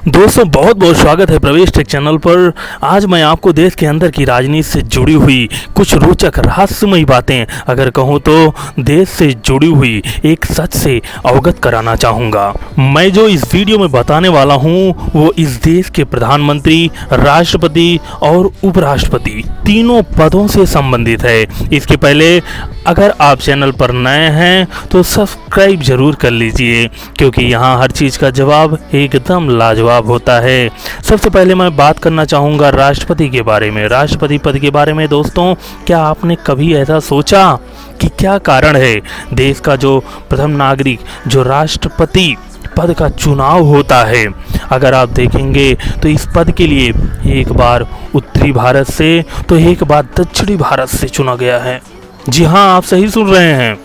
दोस्तों बहुत बहुत स्वागत है प्रवेश टेक चैनल पर। आज मैं आपको देश के अंदर की राजनीति से जुड़ी हुई कुछ रोचक रहस्यमयी बातें, अगर कहूँ तो देश से जुड़ी हुई एक सच से अवगत कराना चाहूँगा। मैं जो इस वीडियो में बताने वाला हूँ वो इस देश के प्रधानमंत्री, राष्ट्रपति और उपराष्ट्रपति तीनों पदों से संबंधित है। इसके पहले अगर आप चैनल पर नए हैं तो सब्सक्राइब जरूर कर लीजिए, क्योंकि यहाँ हर चीज़ का जवाब एकदम लाजवाब होता है। सबसे पहले मैं बात करना चाहूँगा राष्ट्रपति के बारे में, राष्ट्रपति पद के बारे में। दोस्तों, क्या आपने कभी ऐसा सोचा कि क्या कारण है देश का जो प्रथम नागरिक, जो राष्ट्रपति पद का चुनाव होता है, अगर आप देखेंगे तो इस पद के लिए एक बार उत्तरी भारत से तो एक बार दक्षिणी भारत से चुना गया है। जी हाँ, आप सही सुन रहे हैं।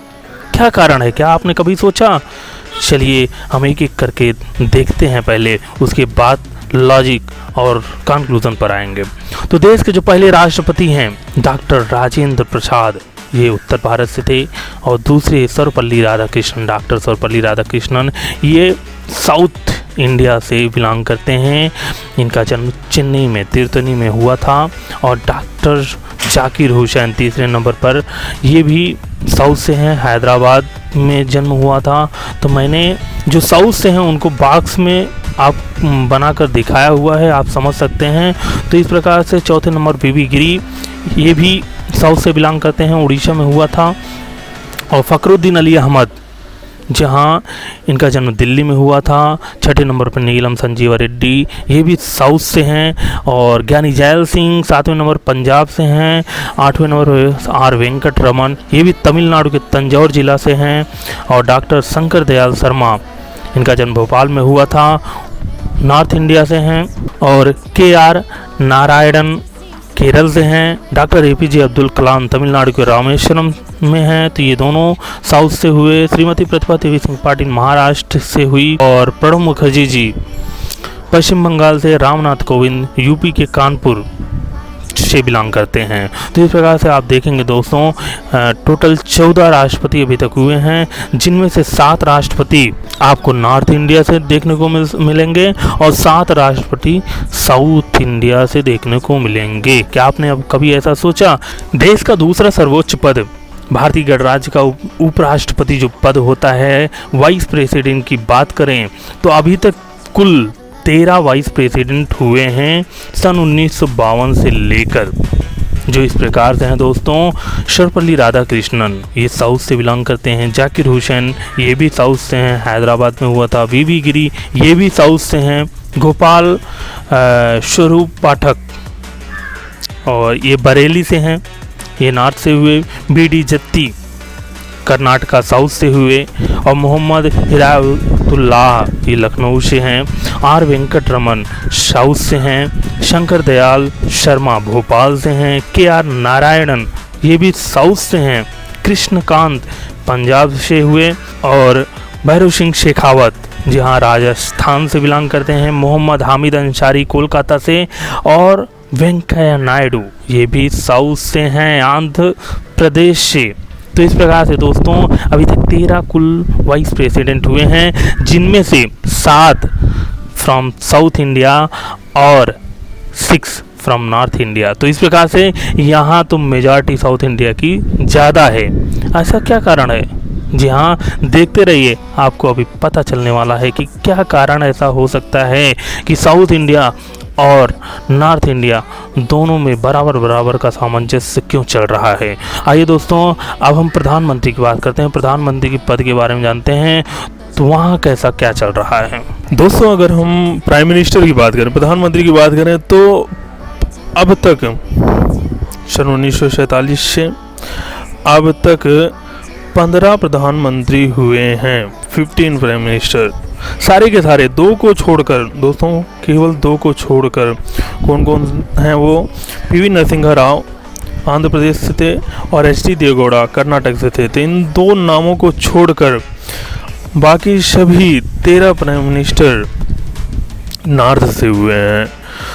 क्या कारण है, क्या आपने कभी सोचा? चलिए हम एक एक करके देखते हैं पहले, उसके बाद लॉजिक और कंक्लूजन पर आएंगे। तो देश के जो पहले राष्ट्रपति हैं डॉक्टर राजेंद्र प्रसाद, ये उत्तर भारत से थे, और दूसरे सर्वपल्ली राधाकृष्णन, डॉक्टर सर्वपल्ली राधाकृष्णन, ये साउथ इंडिया से बिलोंग करते हैं। इनका जन्म चेन्नई में तिरुतनी में हुआ था। और डॉक्टर जाकिर हुसैन तीसरे नंबर पर, ये भी साउथ से हैं, हैदराबाद में जन्म हुआ था। तो मैंने जो साउथ से हैं उनको बॉक्स में आप बनाकर दिखाया हुआ है, आप समझ सकते हैं। तो इस प्रकार से चौथे नंबर बीबी गिरी, ये भी साउथ से बिलोंग करते हैं, उड़ीसा में हुआ था। और फ़खरुद्दीन अली अहमद, जहां इनका जन्म दिल्ली में हुआ था। छठे नंबर पर नीलम संजीवा रेड्डी, ये भी साउथ से हैं। और ज्ञानी जैल सिंह सातवें नंबर पंजाब से हैं। आठवें नंबर पर आर वेंकट रमन, ये भी तमिलनाडु के तंजौर जिला से हैं। और डॉक्टर शंकर दयाल शर्मा, इनका जन्म भोपाल में हुआ था, नॉर्थ इंडिया से हैं। और के आर नारायणन केरल से हैं। डॉक्टर एपीजे अब्दुल कलाम तमिलनाडु के रामेश्वरम में हैं, तो ये दोनों साउथ से हुए। श्रीमती प्रतिभा देवी सिंह पाटिल महाराष्ट्र से हुई। और प्रणब मुखर्जी जी पश्चिम बंगाल से। रामनाथ कोविंद यूपी के कानपुर से बिलोंग करते हैं। तो इस प्रकार से आप देखेंगे दोस्तों, टोटल 14 राष्ट्रपति अभी तक हुए हैं, जिनमें से 7 राष्ट्रपति आपको नॉर्थ इंडिया से देखने को मिलेंगे और 7 राष्ट्रपति साउथ इंडिया से देखने को मिलेंगे। क्या आपने अब कभी ऐसा सोचा? देश का दूसरा सर्वोच्च पद, भारतीय गणराज्य का उपराष्ट्रपति जो पद होता है, वाइस प्रेसिडेंट की बात करें तो अभी तक कुल 13 वाइस प्रेसिडेंट हुए हैं सन 1952 से लेकर, जो इस प्रकार से हैं दोस्तों। सर्वपल्ली राधाकृष्णन, ये साउथ से बिलोंग करते हैं। जाकिर हुसैन, ये भी साउथ से हैं, हैदराबाद में हुआ था। बीबी गिरी, ये भी साउथ से हैं। गोपाल स्वरूप पाठक, और ये बरेली से हैं, ये नॉर्थ से हुए। बीडी जत्ती कर्नाटका साउथ से हुए। और मोहम्मद हिदायतुल्लाह, ये लखनऊ से हैं। आर वेंकट रमन साउथ से हैं। शंकर दयाल शर्मा भोपाल से हैं। के आर नारायणन, ये भी साउथ से हैं। कृष्णकांत पंजाब से हुए। और भैरव सिंह शेखावत, जी हाँ, राजस्थान से बिलोंग करते हैं। मोहम्मद हामिद अंसारी कोलकाता से। और वेंकैया नायडू, ये भी साउथ से हैं, आंध्र प्रदेश से। तो इस प्रकार से दोस्तों अभी तक 13 कुल वाइस प्रेसिडेंट हुए हैं, जिनमें से 7 फ्रॉम साउथ इंडिया और 6 फ्रॉम नॉर्थ इंडिया। तो इस प्रकार से यहाँ तो मेजॉरिटी साउथ इंडिया की ज़्यादा है। ऐसा क्या कारण है? जी हाँ, देखते रहिए, आपको अभी पता चलने वाला है कि क्या कारण ऐसा हो सकता है कि साउथ इंडिया और नॉर्थ इंडिया दोनों में बराबर बराबर का सामंजस्य क्यों चल रहा है। आइए दोस्तों, अब हम प्रधानमंत्री की बात करते हैं, प्रधानमंत्री के पद के बारे में जानते हैं, तो वहाँ कैसा क्या चल रहा है। दोस्तों, अगर हम प्राइम मिनिस्टर की बात करें, प्रधानमंत्री की बात करें, तो अब तक सन 1947 से अब तक 15 प्रधानमंत्री हुए हैं, 15 प्राइम मिनिस्टर। सारे के सारे 2 को छोड़कर दोस्तों, केवल 2 को छोड़कर, कौन कौन हैं वो? पीवी नरसिंहा राव आंध्र प्रदेश से थे और एच.डी. देवेगौड़ा कर्नाटक से थे। तो इन 2 नामों को छोड़कर बाकी सभी 13 प्राइम मिनिस्टर नॉर्थ से हुए हैं।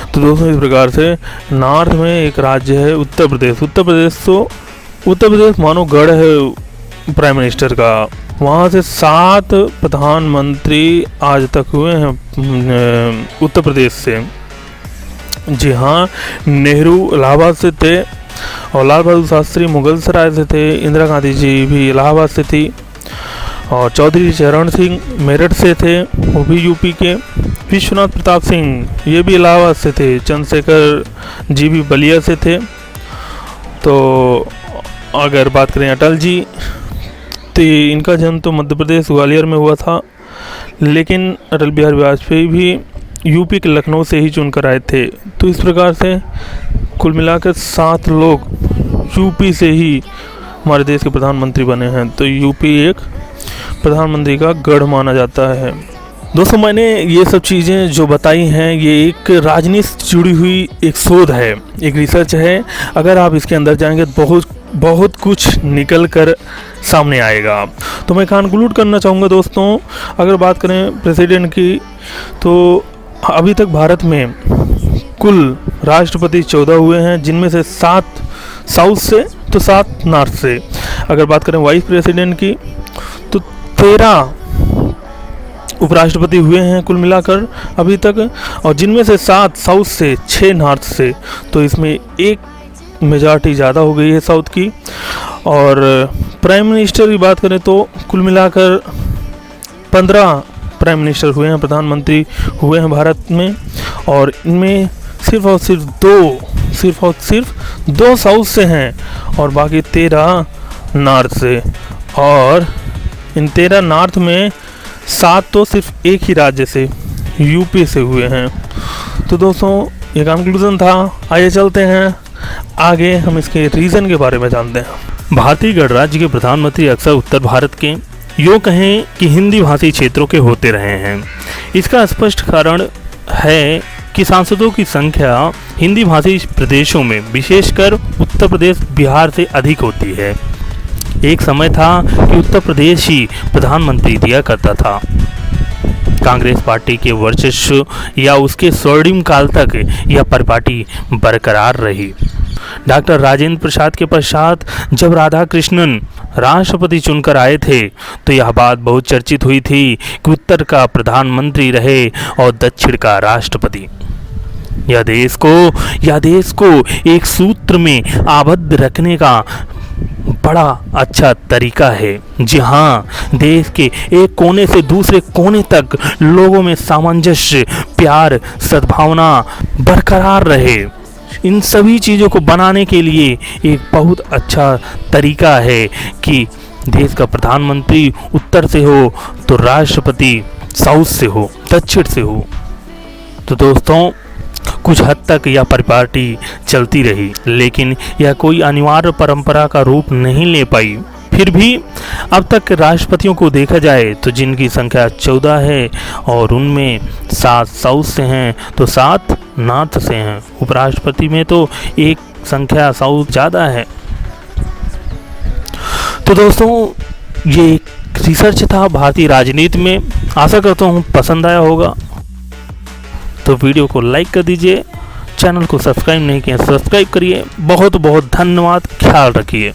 तो दोस्तों, इस प्रकार से नॉर्थ में एक राज्य है उत्तर प्रदेश। उत्तर प्रदेश मानो गढ़ है प्राइम मिनिस्टर का, वहाँ से 7 प्रधानमंत्री आज तक हुए हैं उत्तर प्रदेश से। जी हाँ, नेहरू इलाहाबाद से थे और लाल बहादुर शास्त्री मुगल सराय से थे, इंदिरा गांधी जी भी इलाहाबाद से थी और चौधरी चरण सिंह मेरठ से थे, वो भी यूपी के। विश्वनाथ प्रताप सिंह ये भी इलाहाबाद से थे, चंद्रशेखर जी भी बलिया से थे। तो अगर बात करें अटल जी, तो इनका जन्म तो मध्य प्रदेश ग्वालियर में हुआ था, लेकिन अटल बिहारी वाजपेयी भी यूपी के लखनऊ से ही चुनकर आए थे। तो इस प्रकार से कुल मिलाकर 7 लोग यूपी से ही हमारे देश के प्रधानमंत्री बने हैं। तो यूपी एक प्रधानमंत्री का गढ़ माना जाता है। दोस्तों, मैंने ये सब चीज़ें जो बताई हैं, ये एक राजनीति से जुड़ी हुई एक शोध है, एक रिसर्च है। अगर आप इसके अंदर जाएंगे तो बहुत कुछ निकल कर सामने आएगा। तो मैं कंक्लूड करना चाहूँगा दोस्तों, अगर बात करें प्रेसिडेंट की, तो अभी तक भारत में कुल राष्ट्रपति 14 हुए हैं, जिनमें से 7 साउथ से तो 7 नॉर्थ से। अगर बात करें वाइस प्रेसिडेंट की, तो 13 उपराष्ट्रपति हुए हैं कुल मिलाकर अभी तक, और जिनमें से 7 साउथ से, 6 नॉर्थ से। तो इसमें एक मेजॉरिटी ज़्यादा हो गई है साउथ की। और प्राइम मिनिस्टर की बात करें तो कुल मिलाकर 15 प्राइम मिनिस्टर हुए हैं, प्रधानमंत्री हुए हैं भारत में, और इनमें सिर्फ और सिर्फ 2 साउथ से हैं और बाकी 13 नॉर्थ से। और इन 13 नॉर्थ में 7 तो सिर्फ एक ही राज्य से, यूपी से हुए हैं। तो दोस्तों, ये कंक्लूजन था। आइए चलते हैं आगे, हम इसके रीज़न के बारे में जानते हैं। भारतीय गणराज्य के प्रधानमंत्री अक्सर उत्तर भारत के, यूँ कहें कि हिंदी भाषी क्षेत्रों के होते रहे हैं। इसका स्पष्ट कारण है कि सांसदों की संख्या हिंदी भाषी प्रदेशों में, विशेषकर उत्तर प्रदेश, बिहार से अधिक होती है। एक समय था कि उत्तर प्रदेश ही प्रधानमंत्री दिया करता था। कांग्रेस पार्टी के वर्चस्व या उसके स्वर्णिम काल तक यह परिपाटी बरकरार रही। डॉक्टर राजेंद्र प्रसाद के पश्चात जब राधाकृष्णन राष्ट्रपति चुनकर आए थे, तो यह बात बहुत चर्चित हुई थी कि उत्तर का प्रधानमंत्री रहे और दक्षिण का राष्ट्रपति। यह देश को एक सूत्र में आबद्ध रखने का बड़ा अच्छा तरीका है। जी हाँ, देश के एक कोने से दूसरे कोने तक लोगों में सामंजस्य, प्यार, सद्भावना बरकरार रहे। इन सभी चीज़ों को बनाने के लिए एक बहुत अच्छा तरीका है कि देश का प्रधानमंत्री उत्तर से हो तो राष्ट्रपति साउथ से हो, दक्षिण से हो। तो दोस्तों, कुछ हद तक यह परिपाटी चलती रही, लेकिन यह कोई अनिवार्य परंपरा का रूप नहीं ले पाई। फिर भी अब तक राष्ट्रपतियों को देखा जाए तो जिनकी संख्या 14 है और उनमें 7 साउथ से हैं तो 7 नॉर्थ से हैं। उपराष्ट्रपति में तो एक संख्या साउथ ज़्यादा है। तो दोस्तों, ये एक रिसर्च था भारतीय राजनीति में। आशा करता हूँ पसंद आया होगा। तो वीडियो को लाइक कर दीजिए, चैनल को सब्सक्राइब नहीं किया सब्सक्राइब करिए। बहुत बहुत धन्यवाद, ख्याल रखिए।